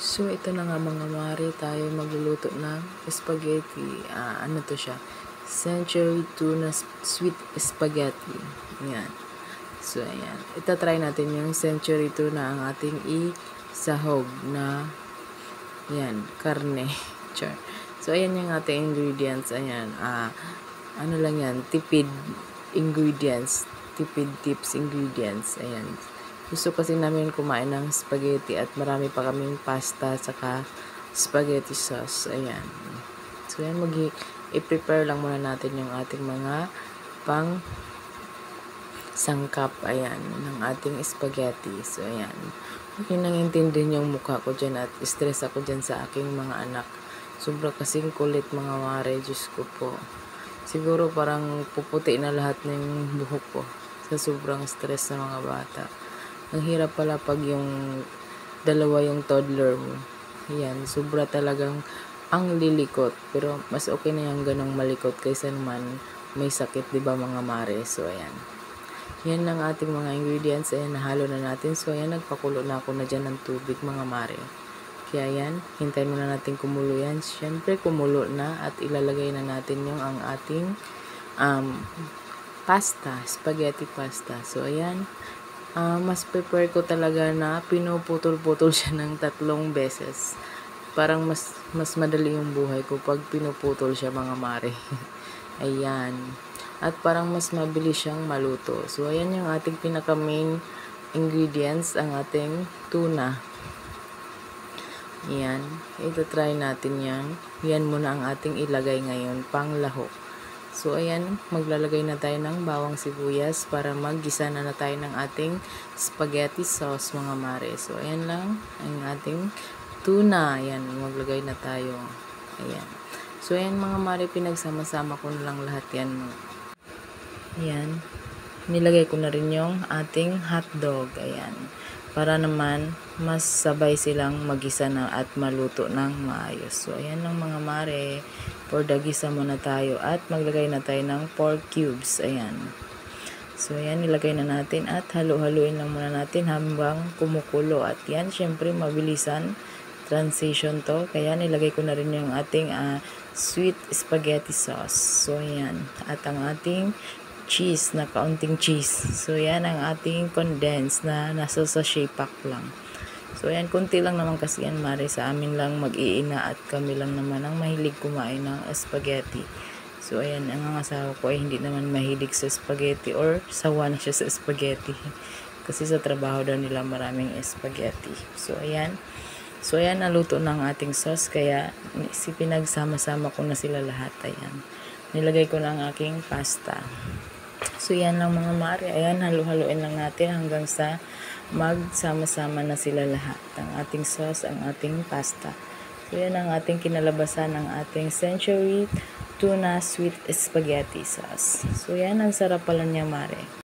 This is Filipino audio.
So, ito na nga mga mare, tayo magluluto ng spaghetti. Ano to siya? Century tuna sweet spaghetti. Ayan. So, ayan. Itatry natin yung century tuna ang ating isahog na ayan, karne. Char. So, ayan yung ating ingredients. Ayan. Ano lang yan? Tipid ingredients. Tipid tips ingredients. Ayan. Gusto kasi namin kumain ng spaghetti at marami pa kaming pasta saka spaghetti sauce. Ayan. So, ayan, i-prepare lang muna natin yung ating mga pang sangkap, ayan, ng ating spaghetti. So, ayan. Okay, nangintindihan yung mukha ko dyan at stress ako dyan sa aking mga anak. Sobra kasing kulit mga ware, Diyos ko po. Siguro parang puputi na lahat ng buhok ko sa sobrang stress ng mga bata. Ang hirap pala pag yung dalawa yung toddler mo. Yan, sobra talagang ang lilikot. Pero mas okay na yung ganong malikot kaysa naman may sakit, di ba mga mare? So, ayan. Yan lang ating mga ingredients. Ayan, nahalo na natin. So, ayan, nagpakulo na ako na dyan ng tubig mga mare. Kaya yan, hintayin muna natin kumulo yan. Siyempre, kumulo na at ilalagay na natin yung ang ating pasta, spaghetti pasta. So, ayan. Mas prepare ko talaga na pinuputol-putol siya ng 3 beses. Parang mas madali yung buhay ko pag pinuputol siya mga mare. Ayan. At parang mas mabilis siyang maluto. So, ayan yung ating pinaka main ingredients, ang ating tuna. Ayan. Ito-try natin yan. Yan muna ang ating ilagay ngayon, pang lahok. So, ayan, maglalagay na tayo ng bawang sibuyas para maggisa na tayo ng ating spaghetti sauce, mga mare. So, ayan lang ang ating tuna. Ayan, maglagay na tayo. Ayan. So, ayan mga mare, pinagsama-sama ko na lang lahat yan. Ayan. Nilagay ko na rin yung ating hotdog. Ayan. Para naman, mas sabay silang magisa na at maluto ng maayos. So, ayan lang mga mare. For the gisa muna tayo at maglagay na tayo ng pork cubes. Ayan. So, ayan, nilagay na natin at halu-haluin lang muna natin habang kumukulo. At yan, syempre, mabilisan transition to. Kaya nilagay ko na rin yung ating sweet spaghetti sauce. So, ayan. At ang ating cheese, na kaunting cheese. So, yan ang ating condensed na nasa sachet pack lang. So, ayan, kunti lang naman kasi yan, mare, sa amin lang mag-iina at kami lang naman ang mahilig kumain ng spaghetti. So, ayan, ang asawa ko ay hindi naman mahilig sa spaghetti or sawa na siya sa spaghetti. Kasi sa trabaho daw nila maraming spaghetti. So, ayan. So, ayan, naluto na ang ating sauce. Kaya, pinagsama-sama ko na sila lahat. Ayan. Nilagay ko na ang aking pasta. So, yan lang mga mare. Ayan, halu-haluin lang natin hanggang sa magsama-sama na sila lahat. Ang ating sauce, ang ating pasta. So, yan ang ating kinalabasan ng ating century tuna sweet spaghetti sauce. So, yan, ang sarap pala niya mare.